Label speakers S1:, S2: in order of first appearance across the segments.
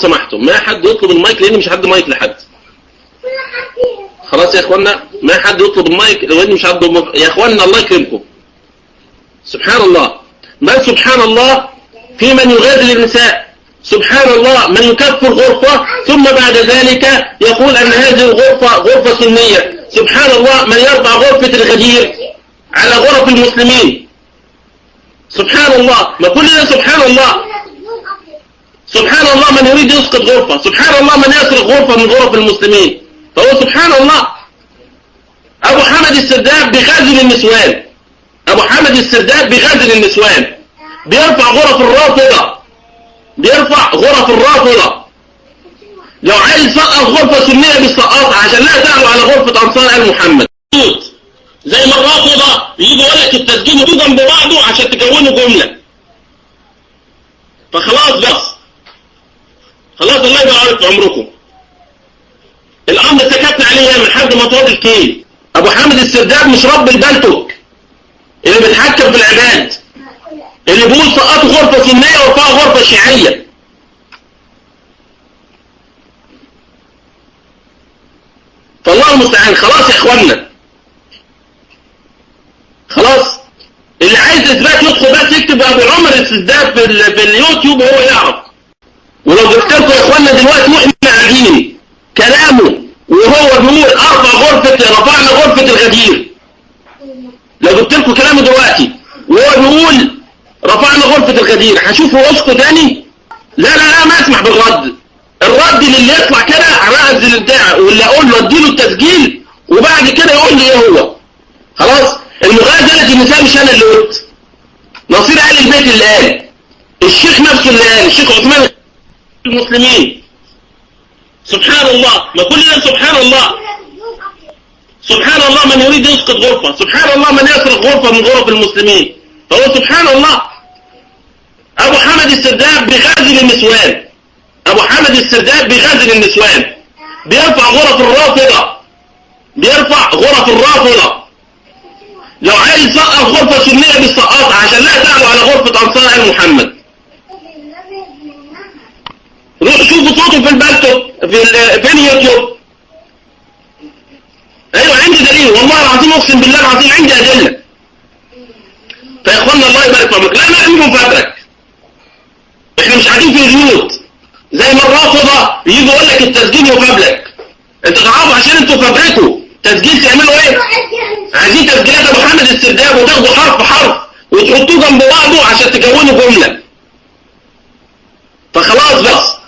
S1: سمحتم ما حد يطلب المايك لان مش حد مايك لحد. خلاص يا اخوانا ما حد يطلب المايك لان مش حد يا اخوانا الله يكرمكم. سبحان الله، بل سبحان الله في من يغادر النساء، سبحان الله من يكفر غرفة ثم بعد ذلك يقول أن هذه الغرفة غرفة سنية. سبحان الله من يرفع غرفة الغدير على غرف المسلمين. سبحان الله، ما كل ده سبحان الله. سبحان الله من يريد يسقط غرفة، سبحان الله من يسرق غرفة من غرف المسلمين. فهو سبحان الله. أبو حمد السرداب بغازل النسوان، أبو حمد السرداب بغازل النسوان بيرفع غرف الرافضة، بيرفع غرف الرافضة. لو عايز يسقط غرفة سنية بيسقطها عشان لا تعلو على غرفة أنصار آل محمد. زي ما الرافضة يجي يقول لك التسجيل يجوا جنب بعضه عشان تكونوا جملة. فخلاص بس خلاص الله يبارك في عمركم. الأمر سكتنا عليه لحد ما طول الكيل. أبو حامد السرداب مش رب البلتوك اللي بيتحكم في العباد، اللي بيقول سقطوا غرفة سنية ورفعوا غرفة شيعية. فالله المستعان. خلاص يا اخوانا خلاص، اللي عايز اثبات يدخل بس يكتب ابو عمر السرداب في اليوتيوب وهو يعرف. ولو جبت لكم يا اخوانا دلوقتي واحنا قاعدين كلامه وهو بيقول رفعنا غرفة الغدير، لو جبت لكم كلامه دلوقتي وهو بيقول رفعنا غرفة الغدير هشوفه وصفه تاني؟ لا ما اسمح بالرد. الرد للي يطلع كده رأس البتاع واللي اقول له اديله التسجيل وبعد كده يقول لي ايه هو. خلاص المغازلة النساء مش انا اللي قلت، نصير آل البيت اللي قال، الشيخ نفسه اللي قال، الشيخ عثمان المسلمين. سبحان الله، ما كل ده سبحان الله. سبحان الله من يريد يسقط غرفة، سبحان الله من يسرق غرفة من غرف المسلمين. فهو سبحان الله. أبو حمد السرداب بغازل النسوان، أبو حمد السرداب بغازل النسوان بيرفع غرف الرافضة، بيرفع غرف الرافضة. لو عايز يسقط غرفة سنية بيسقطها عشان لا تعلو على غرفة أنصار آل محمد. روح شوفوا صوته في البلتوك في اليوتيوب. ايوه عندي دليل والله العظيم اقسم بالله العظيم عندي ادله. فيا اخوانا الله يبارك فيكم لا نعمل مفبرك. احنا مش قاعدين في البيوت زي ما الرافضه يجي يقول لك التسجيل مفبرك. انتوا تعرفوا عشان انتوا فبركوا تسجيل تعملوا ايه؟ عايزين تسجيلات ابو حامد السرداب وتاخدوا حرف حرف وتحطوه جنب بعضه عشان تكونوا جمله. فخلاص بس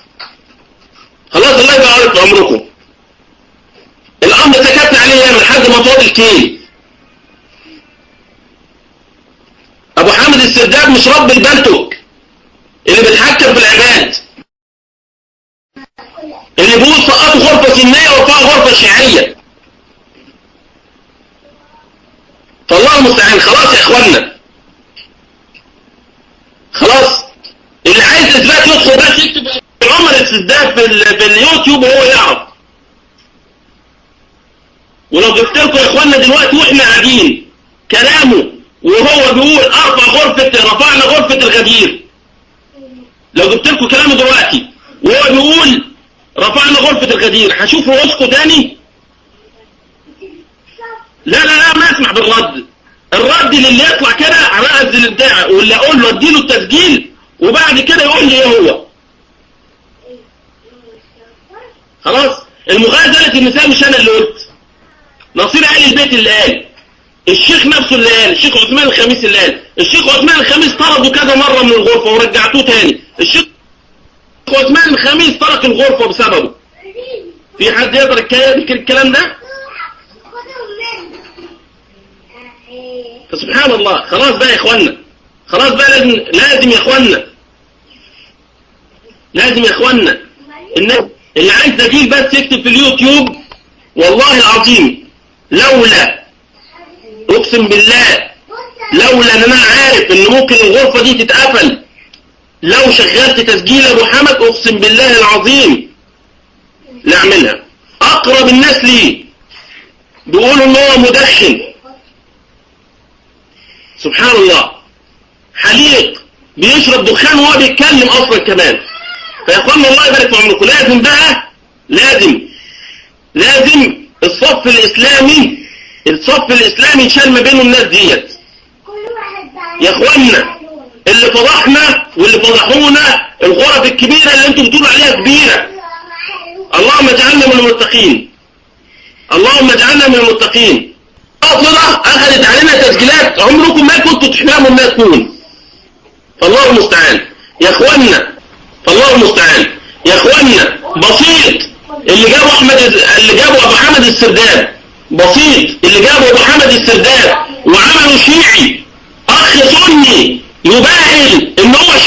S1: خلاص الله يبارك في عمركم. الامر سكتنا عليه لحد ما طول الكيل. ابو حامد السرداب مش رب البلتوك اللي بيتحكم في العباد، اللي بيقول سقطوا غرفة سنية ورفعوا غرفة شيعية. فالله المستعان. خلاص يا اخوانا خلاص، اللي عايز اثبات يدخل بس يكتب عمر السرداب في اليوتيوب وهو يعرف. ولو جبت لكم يا اخوانا دلوقتي واحنا قاعدين كلامه وهو بيقول رفعنا غرفة الغدير، لو جبت لكم كلامه دلوقتي وهو بيقول رفعنا غرفة الغدير هشوفه وصفه تاني؟ لا ما اسمح بالرد. الرد للي يطلع كده رأس البتاع واللي اقول له اديله التسجيل وبعد كده يقول لي ايه هو. خلاص المغازلة النساء مش انا اللي قلت، نصير آل البيت اللي قال، الشيخ نفسه اللي قال، الشيخ عثمان الخميس اللي قال. الشيخ عثمان الخميس طردوا كذا مرة من الغرفة ورجعتوه تاني. الشيخ عثمان الخميس ترك الغرفة بسببه. في حد يقدر الكلام ده؟ فسبحان الله. خلاص بقى يا اخوانا خلاص بقى لازم يا اخوانا لازم يا اخوانا الناس اللي عايز دليل بس يكتب في اليوتيوب. والله العظيم لولا اقسم بالله لولا ان انا عارف ان ممكن الغرفة دي تتقفل لو شغلت تسجيل ابو حمد اقسم بالله العظيم لا اعملها. اقرب الناس لي بيقولوا ان هو مدخن. سبحان الله. حليق بيشرب دخان وهو بيتكلم اصلا كمان. فيا اخوانا الله يبارك في عمركم، لازم بقى لازم الصف الاسلامي يشال ما بينه الناس ديت. يا اخوانا اللي فضحنا واللي فضحونا الغرف الكبيرة اللي انتم بتقولوا عليها كبيرة. اللهم اجعلنا من المتقين، اللهم اجعلنا من المتقين. باطلة اخذت علينا تسجيلات عمركم ما كنتوا تحلموا انها تكون. فالله المستعان يا اخوانا، فالله المستعان يا اخوانا. بسيط اللي جابوا ابو حمد السرداب، بسيط اللي جابوا ابو حمد السرداب وعملوا شيعي، اخ سني يباهل ان هو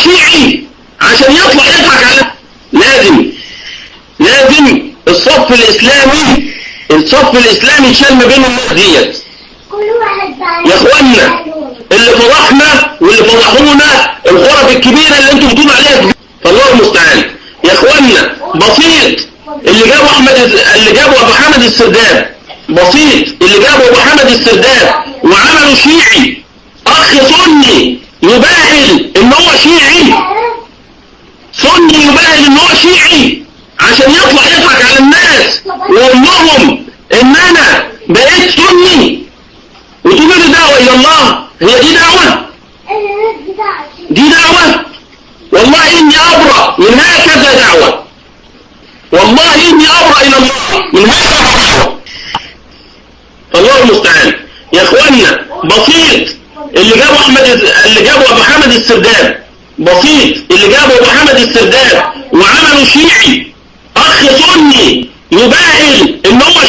S1: شيعي، عشان يطلع يضحك على. لازم الصف الاسلامي يشال ما بين الناس ديت. يا اخوانا اللي فضحنا واللي فضحونا الغرف الكبيرة اللي انتم بتقولوا عليها كبيرة. فالله المستعان يا اخوانا. بسيط اللي جابوا ابو حمد السرداب، بسيط اللي جابوا ابو حمد السرداب وعملوا شيعي، اخ سني يباهل ان هو شيعي، عشان يطلع يضحك على الناس ويقول لهم ان انا بقيت سني وتقولوا لي دعوة الى الله. هي دي دعوة؟ والله اني ابرأ من هكذا دعوة، والله اني ابرأ الى الله من هكذا دعوة. فالله المستعان يا اخوانا. بسيط اللي جابوا ابو حمد السرداب، وعملوا شيعي، اخ سني يباهل ان هو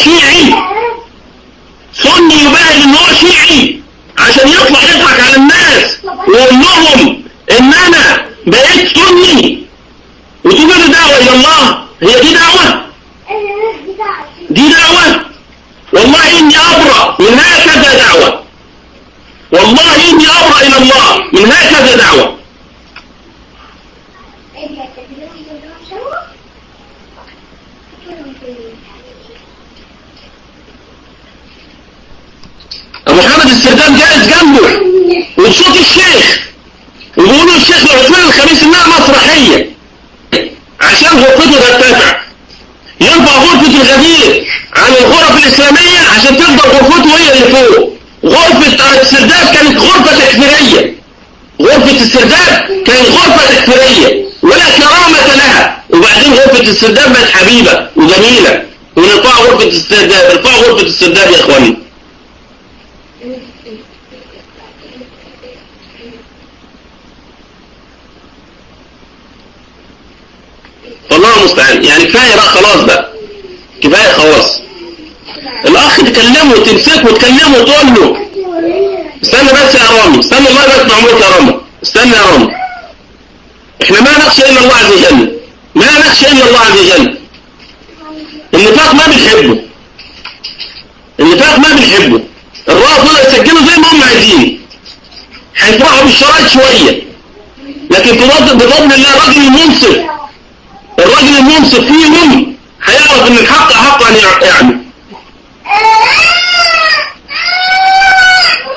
S1: شيعي، عشان يطلع يضحك على الناس ويقول لهم ان انا بقيت سني وتقولوا لي دعوة الى الله. هي دي دعوة؟ والله اني ابرأ من هكذا دعوة، والله اني ابرأ الى الله من هكذا دعوة. ابو حمد السرداب جالس جنبه وبصوت الشيخ، وبيقولوا الشيخ العثمان الخميس انها مسرحية عشان غرفته ترتفع، يرفع غرفة الغدير عن الغرف الاسلامية عشان تفضل غرفته هي اللي فوق. غرفة السرداب كانت غرفة تكفيرية ولا كرامة لها، وبعدين غرفة السرداب بقت حبيبة وجميلة، ونرفع غرفة السرداب يا اخواني. والله المستعان. يعني كفاية بقى خلاص بقى، كفاية خلاص. الاخ تكلمه وتمسكه وتكلمه وتقول له استنى بس يا رامي، استنى الله يبارك عمرك يا رامي، استنى يا رامي. احنا ما نخشى الا الله عز وجل، النفاق ما بنحبه، الرافضة يسجلوا زي ما هم عايزين، هيفرحوا بالشرايط شوية، لكن بفضل الله الراجل المنصف فيهم هيعرف ان الحق حق يعني.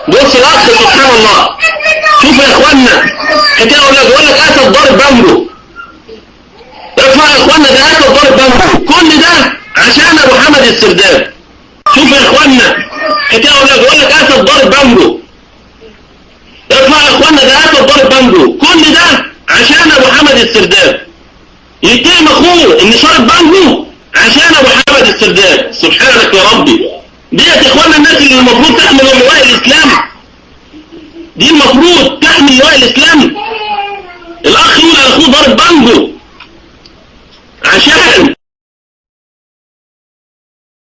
S1: بص الاخ سبحان الله، شوف يا اخوانا حكايه يقول لك اسد ضارب بامبو، ارفع يا اخوانا ده اسد ضارب بامبو، كل ده عشان ابو حمد السرداب. شوف يا اخوانا حكايه يقول لك اسد ضارب بامبو، ارفع يا اخوانا ده اسد ضارب بامبو، كل ده عشان ابو حمد السرداب. يتهم اخوه ان شارب بامبو عشان ابو حمد السرداب. سبحانك يا ربي، ديت يا اخوانا الناس اللي المفروض تحمل لواء الاسلام، دي المفروض تحمل لواء الاسلام. الاخ يقول على اخوه ضارب بامبو